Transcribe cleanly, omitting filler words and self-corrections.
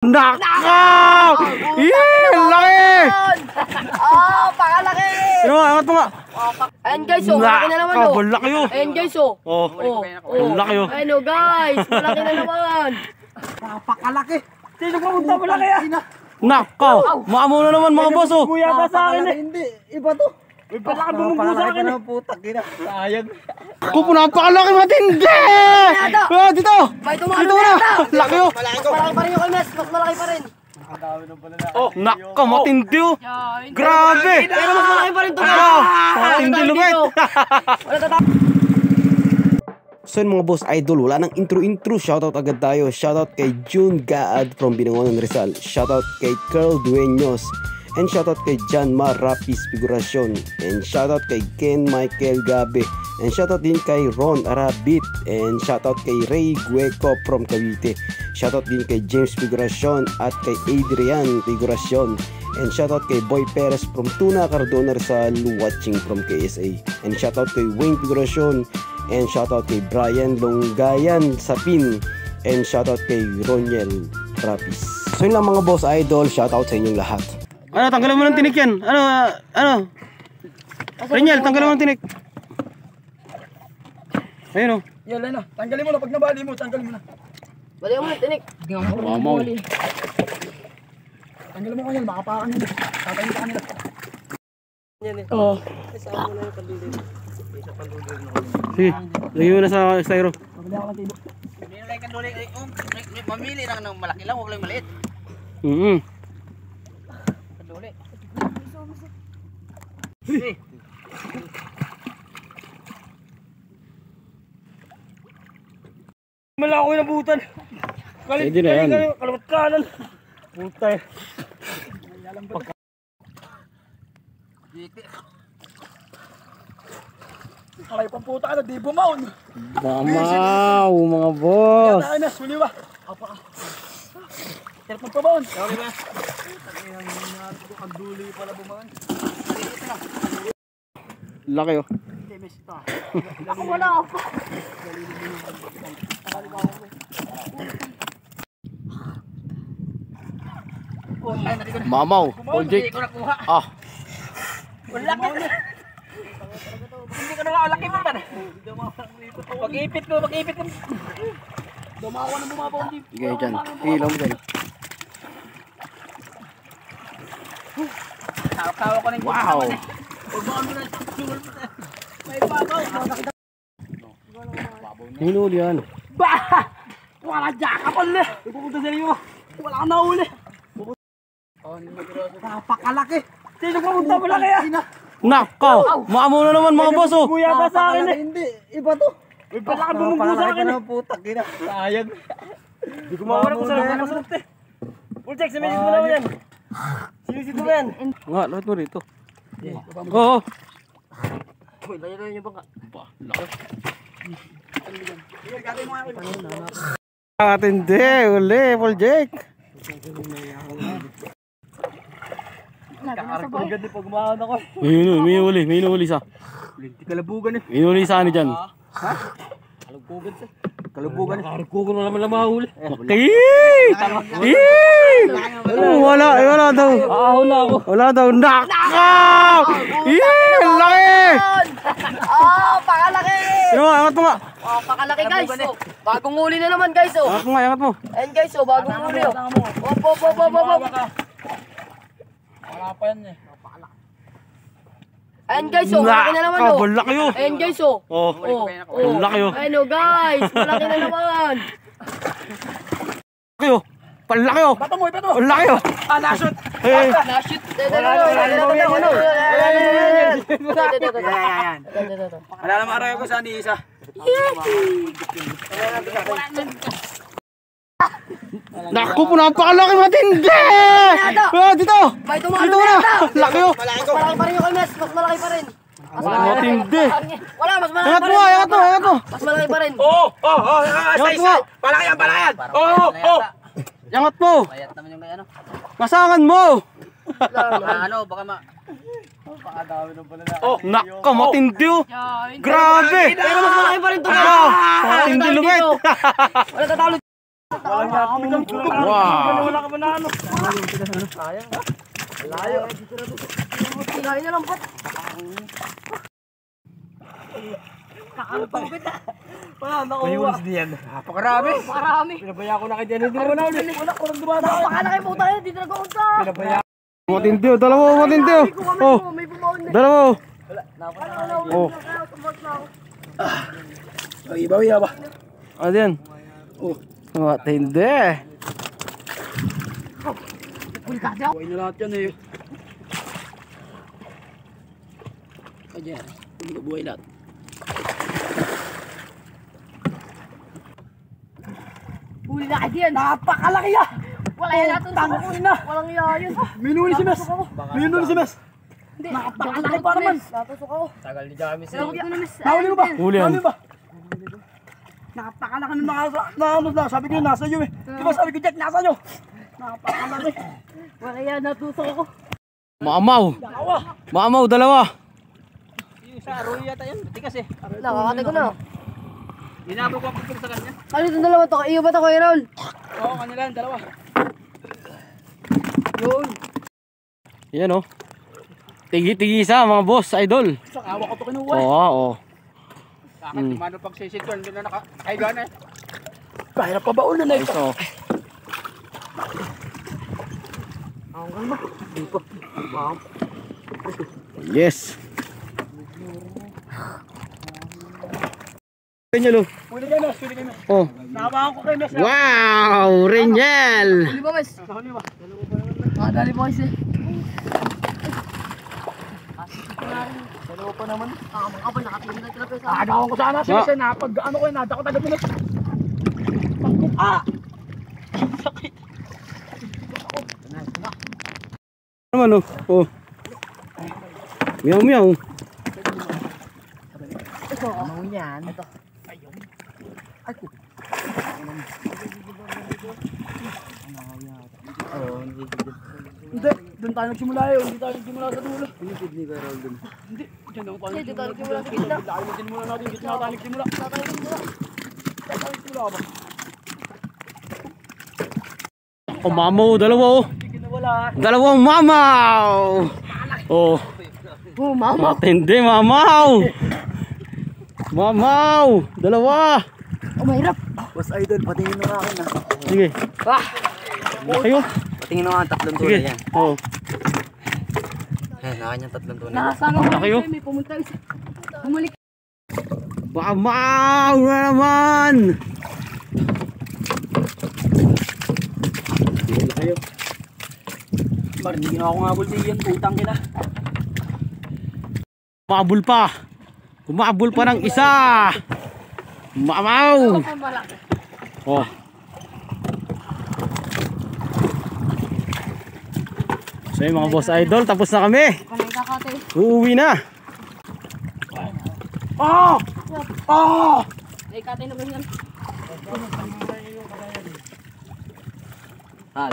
Nakaw! Laki! Pakalaki! Ano nga, angat mo nga. Ayan guys, malaki na naman oh. Malaki oh. Ayan guys Malaki oh. Ayan oh guys, malaki na naman. Napakalaki. Sino pumunta malaki ah? Nakaw! Maamo na naman mga boss oh. Kuya pa sa akin eh. Hindi, iba to. May palaki bumunggo sa akin eh. Putak, gina. Sayang. Ako po napakalaki matindi! Dito! May tumalo Dito na na! yata. Laki oh! Malaki pa rin yung kalmes, mas malaki pa rin. Nakaw, matindi oh! Grabe! Pero mas malaki pa rin ito. Matindi lumit! Wala tatapos. So yun mga boss idol, wala nang intro. Shoutout agad tayo. Shoutout kay June Gaad from Binangonan Rizal. Shoutout kay Carl Dueños. And shoutout kay John Mar Rapis Figuracion. And shoutout kay Ken Michael Gabe. And shoutout din kay Ron Arabit. And shoutout kay Ray Gueco from Cavite. Shoutout din kay James Figuracion at kay Adrian Figuracion. And shoutout kay Boy Perez from Tuna Cardona Rizal watching from KSA. And shoutout kay Wayne Figuracion. And shoutout kay Brian Longgayan Sapin. And shoutout kay Roniel Rapis. So yun lang mga boss idol, shoutout sa inyong lahat. Ano, tanggalin mo ng tinik yan. Ano? Reniel, tanggalin mo ng tinik. Ayun oh. Yan na. Tanggalin mo na. Pag nabali mo, tanggalin mo na. Bali mo na, tinik. Mamaw. Tanggalin mo ko yan. Makapakan yan. Tatayin ka kanila. Oo. Sige, lagyan mo na sa styro. Pabili ako ng tibo. Mamili lang ng malaki lang, huwag lang maliit. Kaduli. Malaki ko yung nabutan. Pwede na yan. Kalawat kanan. Putay. Alay pang puta ka na, di bumaon. Mamaw, mga boss. Yan na, suli ba? Apa. Hirap ng pabaon. Sorry ba? Ang duli pala bumaon. Laki oh. Ako wala ako. Mamaw, Jake. Ah, Wala ka na. Hindi ko na makalaki mo ba? Pag-ipit ko. Dumawa na bumabaw din. sige dyan. Ilaw mo dyan. Tawa ko ng Wow. may babaw. Hinuli yan. Wala dyan ka pala. Pupunta sa iyo. Wala ka nahuli. Napakalaki. Sino pumunta mo lang kaya? Nakaw! Maamo na naman mga boss oh. Kuya pa sa akin eh. Hindi, iba to. May palaki bumunggo sa akin eh. Putak, gina. Sayang. Hindi ko mawala kung saan ako masunod eh. Pulcheck, simisit mo naman yan. Simisit mo yan. Nga, lahat mo rito. Oo. Uy, layo niyo ba ka? Atindi, uli, Paul Jake. Kakaragod din pag umahan ako. May huli sa. Linti kalabugan eh. May huli sa ano dyan. Kalabugan sa. Kalabugan eh. Karkuko na naman lang mahuli. Wala daw. Ahon na ako. Wala daw. Nakaw! Laki! Pakalaki! Ano nga, angat mo nga. Pakalaki guys. Bagong huli na naman guys. Angat mo nga, angat mo. Ayan guys, bagong huli. Wala pa yan eh. Ayan guys, malaki na naman oh. Laki oh. Ayan guys Laki oh. Ayan oh guys, malaki na naman. Laki oh. Palaki oh. Bato mo, bato. Laki oh. Nashoot. Na-shoot. Wala naman araw ko sa isa. Naku po, napakalaki matindi! Dito! May tumalo Dito na na! yata. Laki oh! Malaki pa rin yung kalmes, mas malaki pa rin. Matindi! Wala, mas malaki Angat pa mo rin. nga, angat mo, angat mo! Mas malaki pa rin. Angat mo! Palaki yan. Angat mo! Payat naman yung kay ano. Masangan mo! Baka Naka, matindi oh! Grabe! Pero mas malaki pa rin ito. Matindi lumit! Wala tatalo. Walang nga kami ng tulog. Wow. Wala ka ba na ano? Sayang ha? Layo. Kinain na lang po. Kakalapagpit na. Wala, nakuha. Diyan. Napakarami. Marami. Pinabaya ko na kay Diyan. Hindi mo na ulit. Wala, kurang dumata. Napakalaki po tayo. Dito nag-uunta. Pinabaya. Matindi oh, dalawa oh, matindi oh. Oh, May bumaon na. dalawa oh. Oh. Ay, bawi ba? Ano yan? Oh. Matindi. Buhay na lahat yan eh. Ayan. Hindi ka buhay lahat. Huli na kayo yan. Napakalaki ah! Wala yan natin. Tangin na! Walang yayos. Minuli si Mes! Minuli si Mes! Hindi. Napakalaki pa naman! Natusok ako. Tagal ni Jamis. Sagot ko na miss. Nahuli mo ba? Huli yan. Nahuli ba? Napakalaki ng na sabi ko yun, nasa iyo eh. Di ba sabi ko, Jack, nasa iyo? Napakalaki. Wala yan. Natusok ako. Maamaw. Dalawa. Maamaw, dalawa. Yung sa Arroyo yata yun. Tikas eh. Nakakatay ko na. Hinabog ko sa kanya. Ano itong dalawa to? Iyo ba ito Kuya Raul? Oo, kanila yung dalawa. Yun. Yan oh. Tigi-tigisa mga boss, idol. Sa kawa ko to kinuha eh. Oo, oo. Bakit kumano pag sisityon, doon na nakakaiga na eh. Kahirap pa ba ulo na ito? Ito. Yes. Renyel oh. Huli kayo, Mes. Huli kayo, Mes. Oh. Nakabahan ko kayo, Mes. Wow, Renyel. Huli ba miss? Nahuli ba? Dali mo kasi. Dalawa pa naman. Mga kapal nakatingin na tira sa. Agawan ko sana si Mes. Napag ano ko yun, nadako taga Mes. Pangkok. Ah! Sakit. Naman oh. Oh. Meow meow. Ito. Ano yan? Ito. Hindi, doon tayo nagsimula yun. Hindi tayo nagsimula sa dulo. Hindi, dyan lang tayo Hindi tayo nagsimula. nagsimula sa gitna. Tayo nagsimula natin. Gitna tayo nagsimula. Tayo nagsimula ka ba? Oh, mamaw, dalawa oh. Hindi kinawala. Dalawang mamaw. Oh. Oh, mama. Matindi, mamaw. Mamaw, dalawa. Oh, mahirap. Boss Idol, patingin mo nga akin na. Sige. Ah! Kayo. Patingin mo nga ang tatlong Sige. tunay yan. Oh. Yan, nakan yung tatlong tunay. Nakasama ko Kayo? kasi may pumunta isa. Bumalik. Mamaw na naman. Mar, hindi na ako nga bulbigan. Putang kina. Kumabol pa. Kumabol pa ng isa. Mamaw. Ang malaki. Oh. So yung mga boss idol, tapos na kami. Panay kakatay. Uuwi na. Ah! Ah! Ay, katay na ba yan? Hal.